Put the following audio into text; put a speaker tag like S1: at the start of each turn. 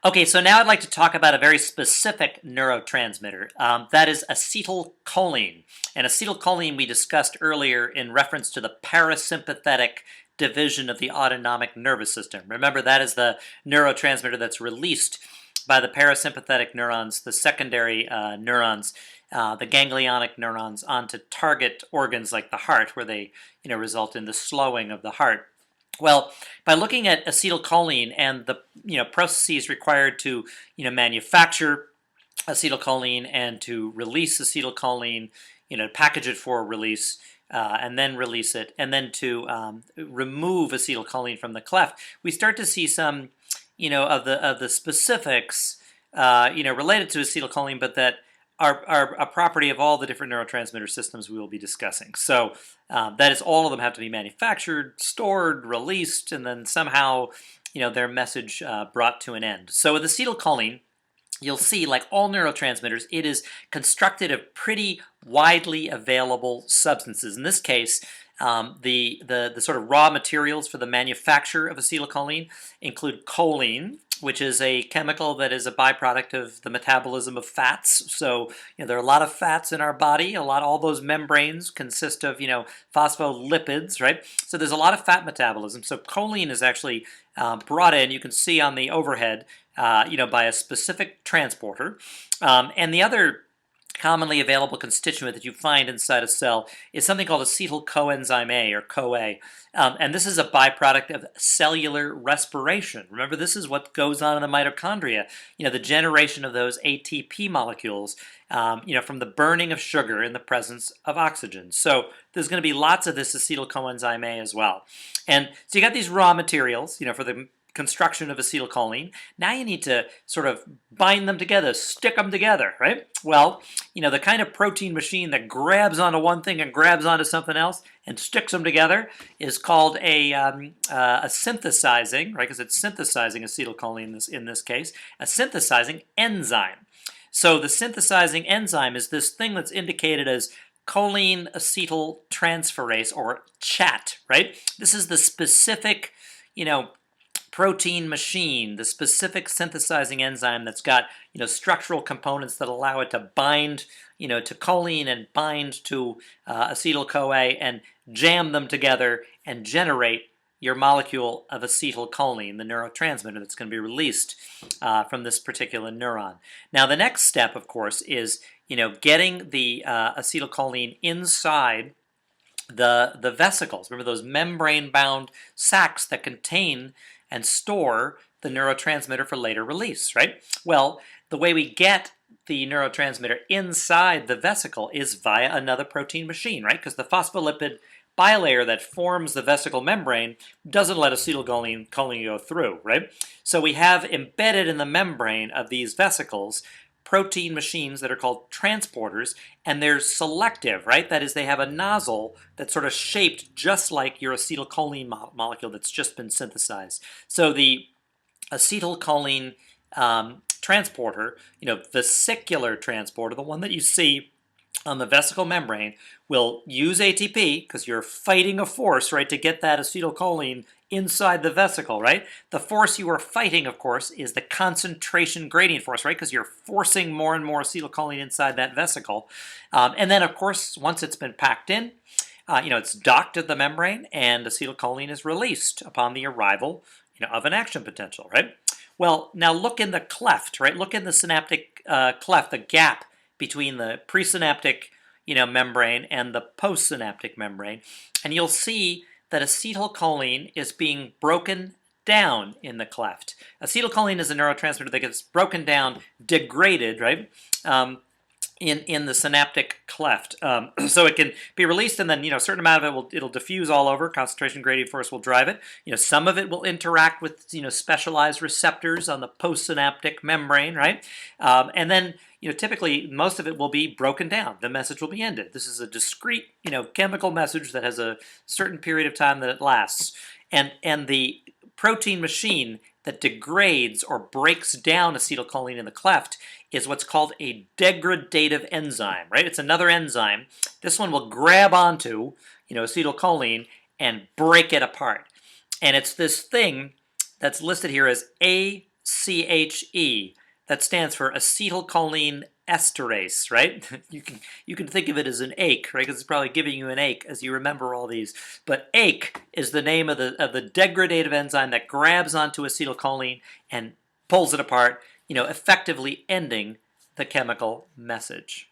S1: Okay, so now I'd like to talk about a very specific neurotransmitter. That is acetylcholine. And acetylcholine we discussed earlier in reference to the parasympathetic division of the autonomic nervous system. Remember, that is the neurotransmitter that's released by the parasympathetic neurons, the secondary neurons, the ganglionic neurons, onto target organs like the heart, where they result in the slowing of the heart. Well, by looking at acetylcholine and the processes required to manufacture acetylcholine and to release acetylcholine, package it for release, and then release it, and then to remove acetylcholine from the cleft, we start to see some of the specifics related to acetylcholine, but that are a property of all the different neurotransmitter systems we will be discussing. So that is, all of them have to be manufactured, stored, released, and then somehow their message brought to an end. So with acetylcholine, you'll see, like all neurotransmitters, it is constructed of pretty widely available substances. In this case, the sort of raw materials for the manufacture of acetylcholine include choline, which is a chemical that is a byproduct of the metabolism of fats. So there are a lot of fats in our body. All those membranes consist of phospholipids, right? So there's a lot of fat metabolism. So choline is actually brought in. You can see on the overhead, by a specific transporter. And the other commonly available constituent that you find inside a cell is something called acetyl coenzyme A, or CoA. And this is a byproduct of cellular respiration. Remember, this is what goes on in the mitochondria, the generation of those ATP molecules, from the burning of sugar in the presence of oxygen. So there's going to be lots of this acetyl coenzyme A as well. And so you got these raw materials, for the construction of acetylcholine. Now you need to sort of bind them together, stick them together, right? Well, the kind of protein machine that grabs onto one thing and grabs onto something else and sticks them together is called a synthesizing, right? Because it's synthesizing acetylcholine in this case, a synthesizing enzyme. So the synthesizing enzyme is this thing that's indicated as choline acetyltransferase, or CHAT, right? This is the specific, protein machine, the specific synthesizing enzyme that's got structural components that allow it to bind to choline and bind to acetyl-CoA and jam them together and generate your molecule of acetylcholine, the neurotransmitter that's going to be released from this particular neuron. Now the next step, of course, is getting the acetylcholine inside the vesicles. Remember those membrane-bound sacs that contain and store the neurotransmitter for later release, right? Well, the way we get the neurotransmitter inside the vesicle is via another protein machine, right? Because the phospholipid bilayer that forms the vesicle membrane doesn't let acetylcholine go through, right? So we have embedded in the membrane of these vesicles protein machines that are called transporters, and they're selective, right? That is, they have a nozzle that's sort of shaped just like your acetylcholine molecule that's just been synthesized. So the acetylcholine transporter, the vesicular transporter, the one that you see on the vesicle membrane, will use ATP because you're fighting a force, right, to get that acetylcholine inside the vesicle, right? The force you are fighting, of course, is the concentration gradient force, right? Because you're forcing more and more acetylcholine inside that vesicle. And then, of course, once it's been packed in, it's docked at the membrane, and acetylcholine is released upon the arrival, of an action potential, right? Well, now look in the cleft, right? Look in the synaptic cleft, the gap between the presynaptic, membrane and the postsynaptic membrane, and you'll see that acetylcholine is being broken down in the cleft. Acetylcholine is a neurotransmitter that gets broken down, degraded, right, in the synaptic cleft. So it can be released, and then a certain amount of it it'll diffuse all over. Concentration gradient force will drive it. Some of it will interact with specialized receptors on the postsynaptic membrane, right? And then typically most of it will be broken down. The message will be ended. This is a discrete chemical message that has a certain period of time that it lasts. And the protein machine that degrades or breaks down acetylcholine in the cleft is what's called a degradative enzyme, right? It's another enzyme. This one will grab onto, acetylcholine and break it apart. And it's this thing that's listed here as ACE. That stands for acetylcholine esterase, right? You can think of it as an ache, right? Because it's probably giving you an ache as you remember all these. But ache is the name of the degradative enzyme that grabs onto acetylcholine and pulls it apart, effectively ending the chemical message.